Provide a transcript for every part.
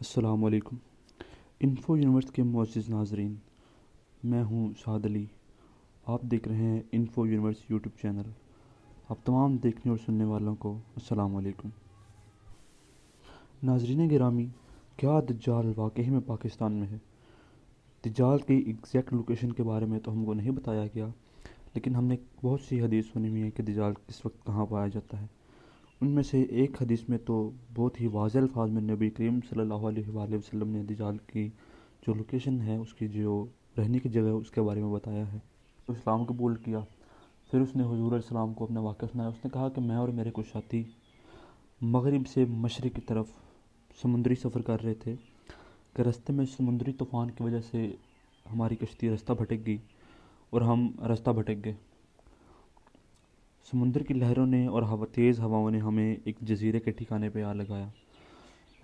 السلام علیکم۔ Info universe کے معزز ناظرین، میں ہوں شاد علی۔ آپ دیکھ رہے ہیں انفو یونیورس یوٹیوب چینل۔ آپ تمام دیکھنے اور سننے والوں کو السلام علیکم۔ ناظرین گرامی، کیا دجال واقعی میں پاکستان میں ہے؟ دجال کی ایگزیکٹ لوکیشن کے بارے میں تو ہم کو نہیں بتایا گیا، لیکن ہم نے بہت سی حدیث سنی ہوئی ہے کہ دجال کس وقت کہاں پایا جاتا ہے۔ ان میں سے ایک حدیث میں تو بہت ہی واضح الفاظ میں نبی کریم صلی اللہ علیہ وآلہ وسلم نے دجال کی جو لوکیشن ہے، اس کی جو رہنے کی جگہ ہے، اس کے بارے میں بتایا ہے۔ تو اسلام قبول کیا، پھر اس نے حضور علیہ السلام کو اپنا واقعہ سنایا۔ اس نے کہا کہ میں اور میرے کچھ ساتھی مغرب سے مشرق کی طرف سمندری سفر کر رہے تھے کہ راستے میں سمندری طوفان کی وجہ سے ہماری کشتی راستہ بھٹک گئی اور ہم راستہ بھٹک گئے۔ سمندر کی لہروں نے اور تیز ہواؤں نے ہمیں ایک جزیرے کے ٹھکانے پہ آ لگایا۔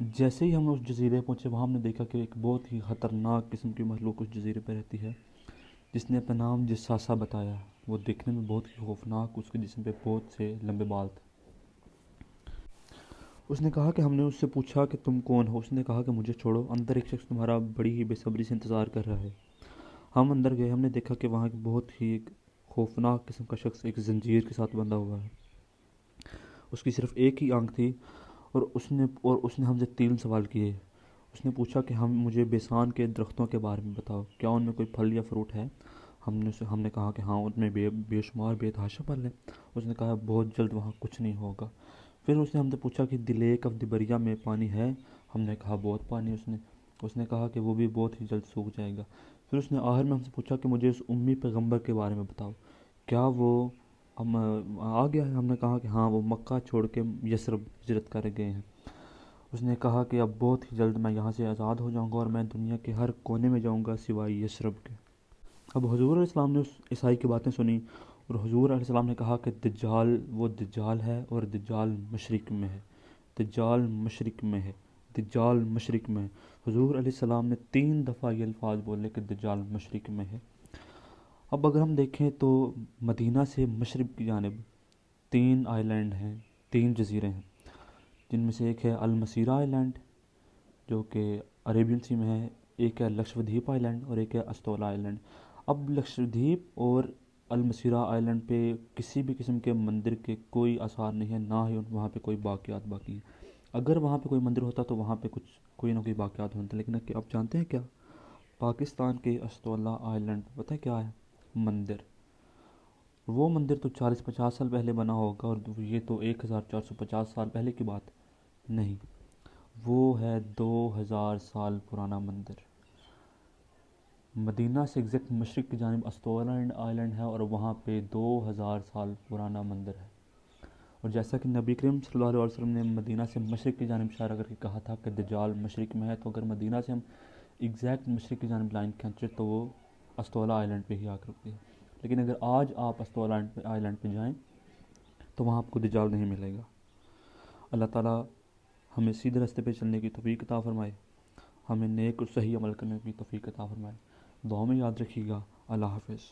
جیسے ہی ہم اس جزیرے پہنچے، وہاں ہم نے دیکھا کہ ایک بہت ہی خطرناک قسم کی مخلوق اس جزیرے پہ رہتی ہے، جس نے اپنا نام جساسہ بتایا۔ وہ دیکھنے میں بہت ہی خوفناک، اس کے جسم پہ بہت سے لمبے بال تھے۔ اس نے کہا کہ ہم نے اس سے پوچھا کہ تم کون ہو؟ اس نے کہا کہ مجھے چھوڑو، اندر ایک شخص تمہارا بڑی ہی بے صبری سے انتظار کر رہا ہے۔ ہم اندر گئے، ہم نے دیکھا کہ وہاں ایک بہت ہی ایک خوفناک قسم کا شخص ایک زنجیر کے ساتھ بندھا ہوا ہے۔ اس کی صرف ایک ہی آنکھ تھی، اور اس نے ہم سے 3 سوال کیے۔ اس نے پوچھا کہ مجھے بیسان کے درختوں کے بارے میں بتاؤ، کیا ان میں کوئی پھل یا فروٹ ہے؟ ہم نے کہا کہ ہاں، ان میں بے شمار بے تحاشا پھل ہیں۔ اس نے کہا بہت جلد وہاں کچھ نہیں ہوگا۔ پھر اس نے ہم سے پوچھا کہ دی لیک آف دی بریا میں پانی ہے؟ ہم نے کہا بہت پانی۔ اس نے کہا کہ وہ بھی بہت ہی جلد سوکھ جائے گا۔ پھر اس نے آخر میں ہم سے پوچھا کہ مجھے اس امی پیغمبر کے بارے میں بتاؤ، کیا وہ آ گیا ہے؟ ہم نے کہا کہ ہاں، وہ مکہ چھوڑ کے یثرب ہجرت کر گئے ہیں۔ اس نے کہا کہ اب بہت ہی جلد میں یہاں سے آزاد ہو جاؤں گا اور میں دنیا کے ہر کونے میں جاؤں گا سوائے یثرب کے۔ اب حضور علیہ السلام نے اس عیسائی کی باتیں سنی، اور حضور علیہ السلام نے کہا کہ دجال وہ دجال ہے، اور دجال مشرق میں ہے، دجال مشرق میں ہے، دجال مشرق میں ہے۔ حضور علیہ السلام نے 3 دفعہ یہ الفاظ بولے کہ دجال مشرق میں ہے۔ اب اگر ہم دیکھیں تو مدینہ سے مشرق کی جانب 3 آئی لینڈ ہیں، 3 جزیرے ہیں، جن میں سے ایک ہے المسیرہ آئی لینڈ جو کہ عریبین سی میں ہے، ایک ہے لکشدویپ آئی لینڈ، اور ایک ہے استولا آئی لینڈ۔ اب لکشدویپ اور المسیرہ آئی لینڈ پہ کسی بھی قسم کے مندر کے کوئی آثار نہیں ہیں، نہ ہی وہاں پہ کوئی باقیات باقی ہیں۔ اگر وہاں پہ کوئی مندر ہوتا تو وہاں پہ کوئی نہ کوئی باقیات ہوتے، لیکن آپ جانتے ہیں کیا؟ پاکستان کے استولا آئی لینڈ پہ پتہ ہے کیا ہے؟ مندر۔ وہ مندر تو 40-50 سال پہلے بنا ہوگا، اور یہ تو 1450 سال پہلے کی بات نہیں، وہ ہے 2000 سال پرانا مندر۔ مدینہ سے ایگزیکٹ مشرق کی جانب استولا آئی لینڈ ہے، اور وہاں پہ 2000 سال پرانا مندر ہے۔ اور جیسا کہ نبی کریم صلی اللہ علیہ وسلم نے مدینہ سے مشرق کی جانب اشارہ کر کے کہا تھا کہ دجال مشرق میں ہے، تو اگر مدینہ سے ہم ایگزیکٹ مشرق کی جانب لائن کھینچے تو وہ استولا آئی لینڈ پہ ہی آ کر رکتی ہے۔ لیکن اگر آج آپ استولا آئی لینڈ پہ جائیں تو وہاں آپ کو دجال نہیں ملے گا۔ اللہ تعالیٰ ہمیں سیدھے راستے پہ چلنے کی توفیق عطا فرمائے، ہمیں نیک اور صحیح عمل کرنے کی توفیق عطا فرمائے۔ دعاؤں میں یاد رکھیے گا۔ اللہ حافظ۔